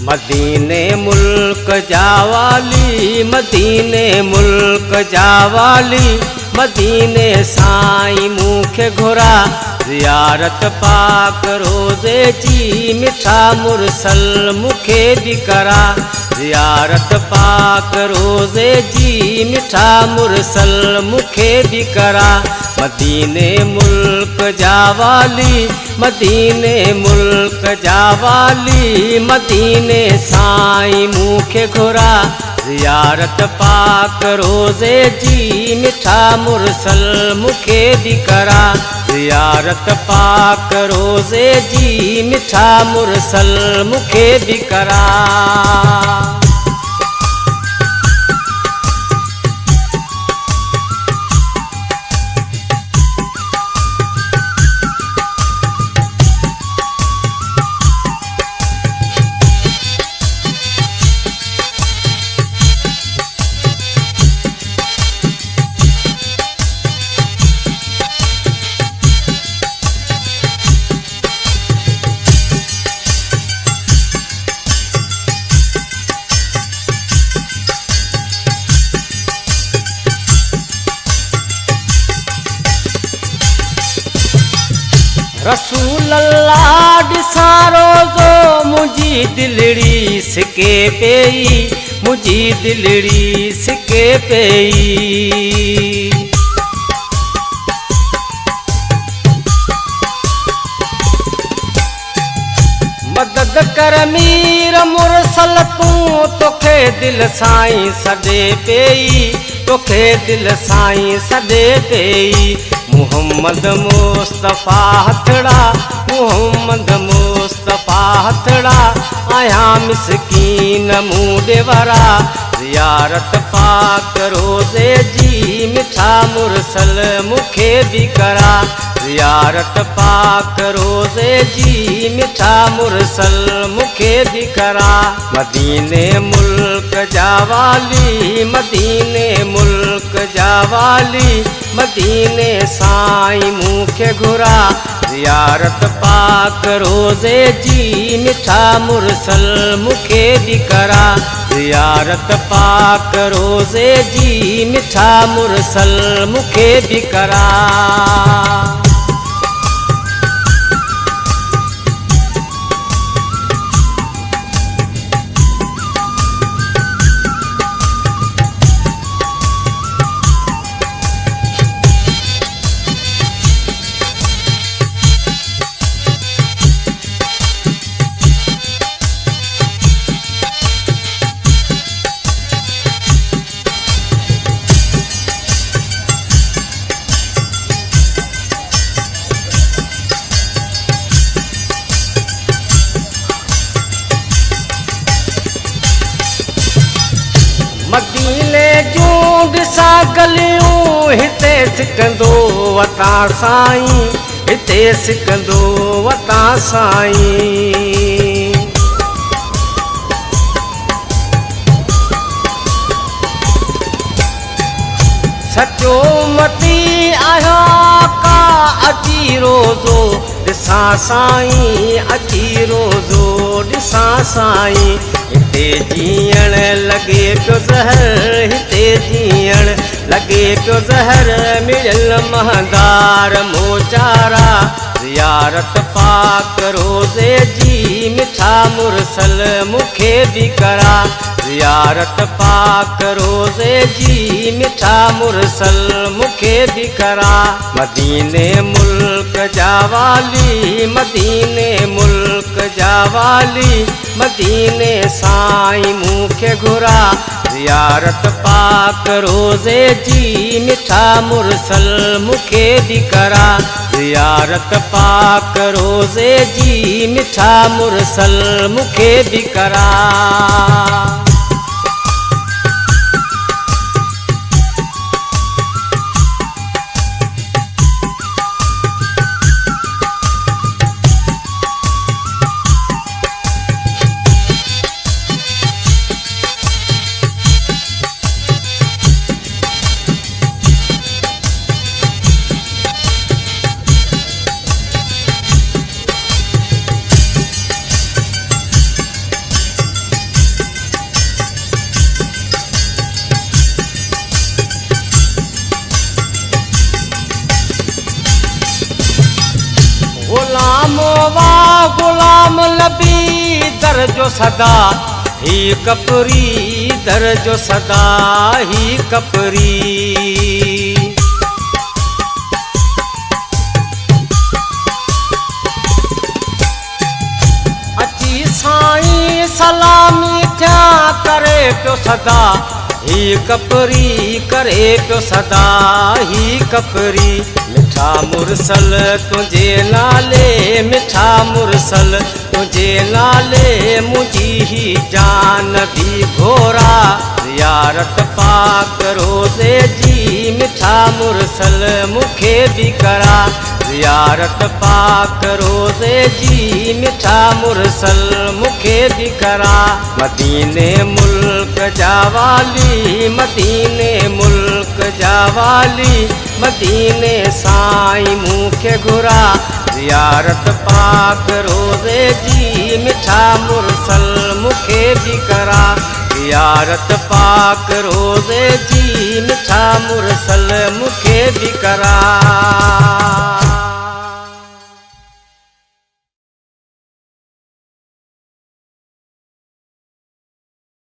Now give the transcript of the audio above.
मदीने मुल्क जावाली, मदीने मुल्क जावाली, मदीने साईं मूंखे घुरा ज़ियारत पाक रोज़े जी, मिठा मुरसल मूंखे भी करा ज़ियारत पाक रोज़े जी, मिठा मुरसल मूंखे भी करा। मदीने मुल्क जावाली, मदीने मुल्क जावाली, मदीने साईं मूंखे घुरा ज़ियारत पाक रोज़े जी, मिठा मुरसल मूंखे भी करा ज़ियारत पाक रोज़े जी, मिठा मुरसल मूंखे भी करा। रसूल अल्लाह ॾिसां रोज़ो मुंहिंजी दिलड़ी सिके पई, मुंहिंजी दिलड़ी सिके पई। मदद कर मीर मुरसल तूं, तोखे दिल साईं सॾे पई, तोखे दिल साईं सॾे पई। मुहम्मद मुस्तफ़ा हथड़ा, मुहम्मद मुस्तफ़ा हथड़ा, आया मिसकीन मूं वारा ज़ियारत पाक रोज़े जी, मिठा मुरसल मूंखे भी करा ज़ियारत पाक रोज़े जी, मिठा मुरसल मूंखे भी करा। मदीने मुल्क जावाली, मदीने मुल्क जावाली, मदीने साईं मूंखे घुरा ज़ियारत पाक रोज़े जी, मिठा मुरसल मूंखे भी करा ज़ियारत पाक रोज़े जी, मिठा मुरसल मूंखे भी करा। मदीने जूं ॾिसां गलियूं, हिते सिकंदो वतां साईं, हिते सिकंदो वतां साईं। सचो मती आहियां का अची रोज़ो ॾिसां साईं, अची रोज़ो ॾिसां साईं। हिते जीअण लॻे पियो ज़हर, हिते जीअण लॻे पियो ज़हर, मिलियल महदार मोचारा ज़ियारत पाक रोज़े जी, मिठा मुरसल मूंखे भी करा ज़ियारत पाक रोज़े जी, मिठा मुरसल मूंखे भी करा। मदीने मुल्क जावाली, मदीने मुल्क जावाली, मदीने साईं मूंखे घुरा ज़ियारत पाक रोज़े जी, मिठा मुरसल मूंखे भी करा ज़ियारत पाक रोज़े जी, मिठा मुरसल मूंखे भी करा। नाम लबी दर जो सदा ही कपरी दर जो सदा ही कपरी अची साईं सलामी थिया करे पियो सदा ही कपरी करे पियो सदा ही कपरी मिठा मुरसल तुझे नाले मिठा मुरसल तुझे नाले मुझी ही जान भी घोरा ज़ियारत पाक रोज़े जी मिठा मुरसल मुखे भी करा ज़ियारत पाक रोज़े जी मिठा मुरसल मुखे भी करा मदीने मुल्क जावाली मदीने मुल्क जावाली मदीने साईं मुखे घुरा ज़ियारत पाक रोज़े जी मिठा मुरसल मुखे भी करा ज़ियारत पाक रोज़े जी मिठा मुरसल मुखे भी करा।